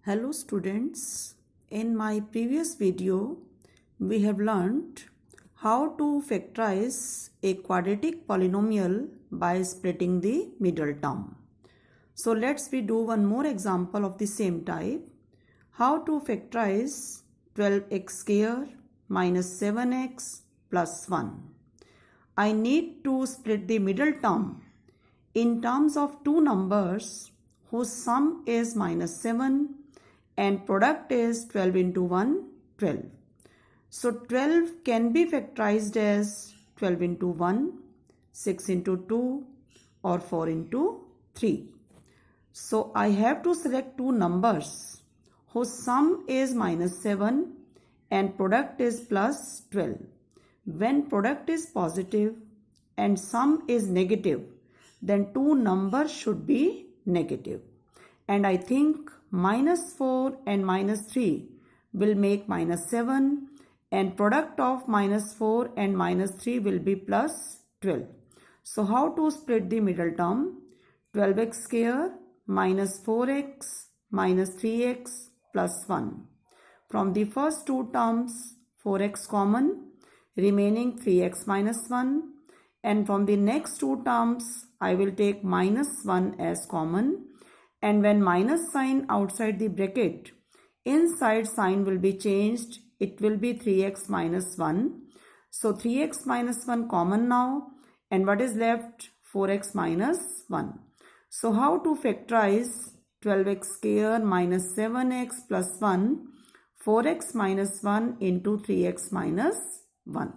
Hello students, in my previous video we have learned how to factorize a quadratic polynomial by splitting the middle term. So let's we do one more example of the same type. How to factorize 12x square minus 7x plus 1. I need to split the middle term in terms of two numbers whose sum is minus 7 and product is 12 into 1, 12. So 12 can be factorized as 12 into 1, 6 into 2 or 4 into 3. So I have to select two numbers whose sum is minus 7 and product is plus 12. When product is positive and sum is negative, then two numbers should be negative. And I think minus 4 and minus 3 will make minus 7 and product of minus 4 and minus 3 will be plus 12. So how to split the middle term? 12x square minus 4x minus 3x plus 1. From the first two terms 4x common, remaining 3x minus 1, and from the next two terms I will take minus 1 as common, and when minus sign outside the bracket, inside sign will be changed. It will be 3x minus 1. So 3x minus 1 common now, and what is left? 4x minus 1. So how to factorize 12x square minus 7x plus 1, 4x minus 1 into 3x minus 1.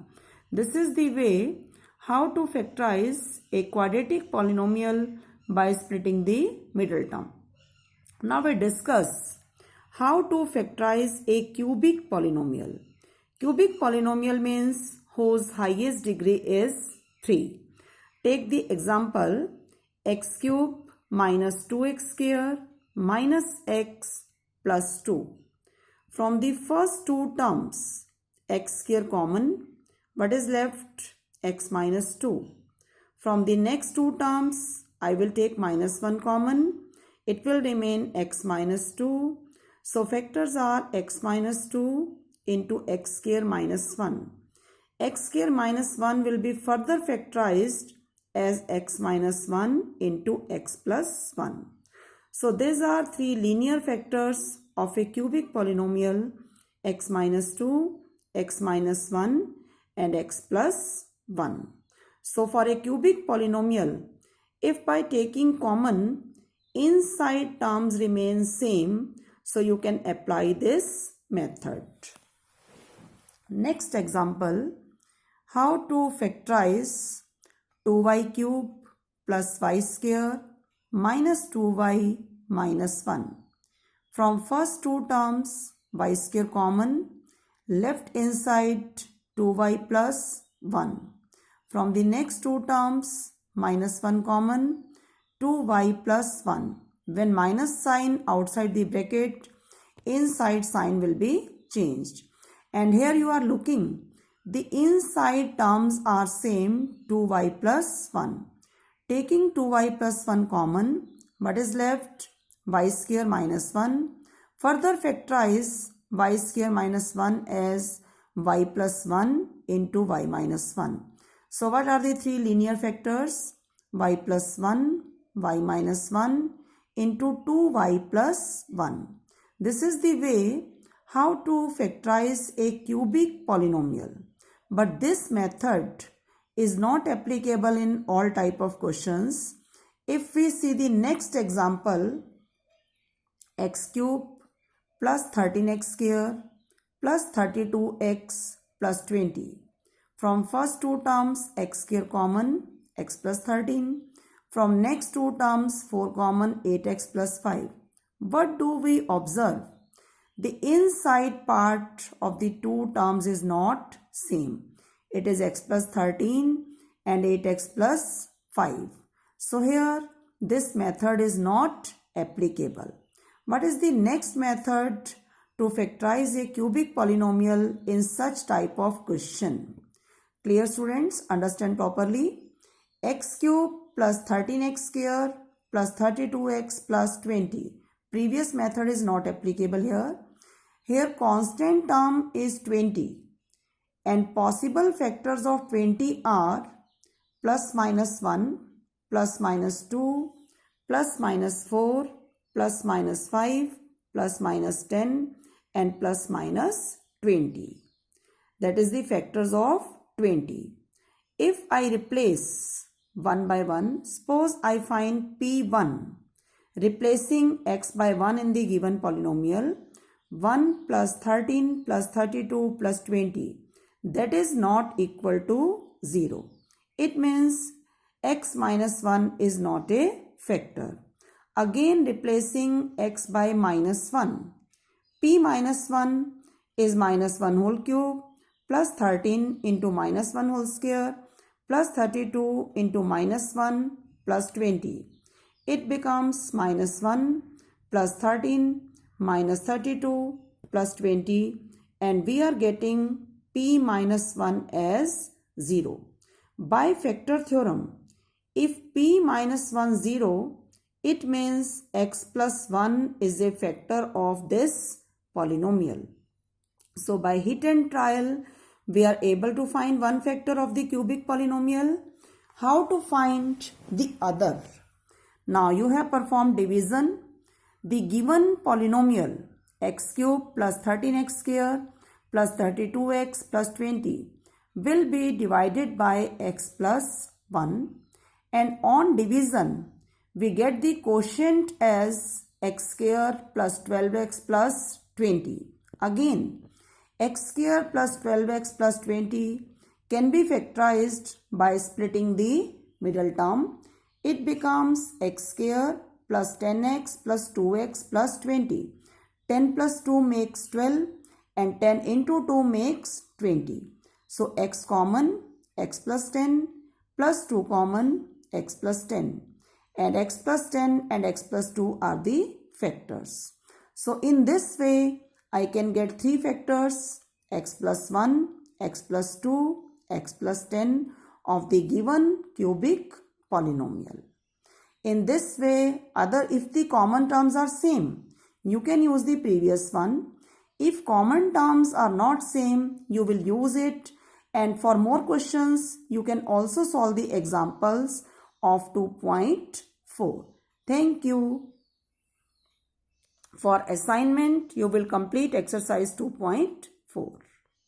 This is the way how to factorize a quadratic polynomial by splitting the middle term. Now we discuss how to factorize a cubic polynomial. Cubic polynomial means whose highest degree is 3. Take the example x cube minus 2x square minus x plus 2. From the first two terms, x square common, what is left? X minus 2. From the next two terms, I will take minus 1 common. It will remain x minus 2. So factors are x minus 2 into x square minus 1. X square minus 1 will be further factorized as x minus 1 into x plus 1. So these are three linear factors of a cubic polynomial: x minus 2, x minus 1 and x plus 1. So for a cubic polynomial, if by taking common, inside terms remain same, so you can apply this method. Next example, how to factorize 2y cube plus y square minus 2y minus 1. From first two terms, y square common, left inside 2y plus 1. From the next two terms, minus 1 common, 2y plus 1. When minus sign outside the bracket, inside sign will be changed. And here you are looking, the inside terms are same, 2y plus 1. Taking 2y plus 1 common, what is left? Y square minus 1. Further factorize y square minus 1 as y plus 1 into y minus 1. So what are the three linear factors? Y plus 1, y minus 1 into 2y plus 1. This is the way how to factorize a cubic polynomial. But this method is not applicable in all type of questions. If we see the next example, x cube plus 13x square plus 32x plus 20. From first two terms, x square common, x plus 13. From next two terms, 4 common, 8x plus 5. What do we observe? The inside part of the two terms is not same. It is x plus 13 and 8x plus 5. So here this method is not applicable. What is the next method to factorize a cubic polynomial in such type of question? Clear students? Understand properly. X cube plus 13x square plus 32x plus 20 previous method is not applicable here. Here constant term is 20 and possible factors of 20 are plus minus 1, plus minus 2, plus minus 4, plus minus 5, plus minus 10 and plus minus 20. That is the factors of 20. If I replace one by one, suppose I find P1 replacing x by 1 in the given polynomial, 1 plus 13 plus 32 plus 20, that is not equal to 0. It means x minus 1 is not a factor. Again replacing x by minus 1. P minus 1 is minus 1 whole cube plus 13 into minus 1 whole square plus 32 into minus 1 plus 20. It becomes minus 1 plus 13 minus 32 plus 20 and we are getting P minus 1 as 0. By factor theorem, if P minus 1 0, it means x plus 1 is a factor of this polynomial. So by hit and trial, we are able to find one factor of the cubic polynomial. How to find the other? Now you have performed division. The given polynomial x cube plus 13x square plus 32x plus 20 will be divided by x plus 1 and on division we get the quotient as x square plus 12x plus 20. Again, x square plus 12x plus 20 can be factorized by splitting the middle term. It becomes x square plus 10x plus 2x plus 20. 10 plus 2 makes 12 and 10 into 2 makes 20. So x common, x plus 10 plus 2 common, x plus 10. And x plus 10 and x plus 2 are the factors. So in this way, I can get three factors, x plus 1, x plus 2, x plus 10 of the given cubic polynomial. In this way, if the common terms are same, you can use the previous one. If common terms are not same, you will use it. And for more questions, you can also solve the examples of 2.4. Thank you. For assignment, you will complete exercise 2.4.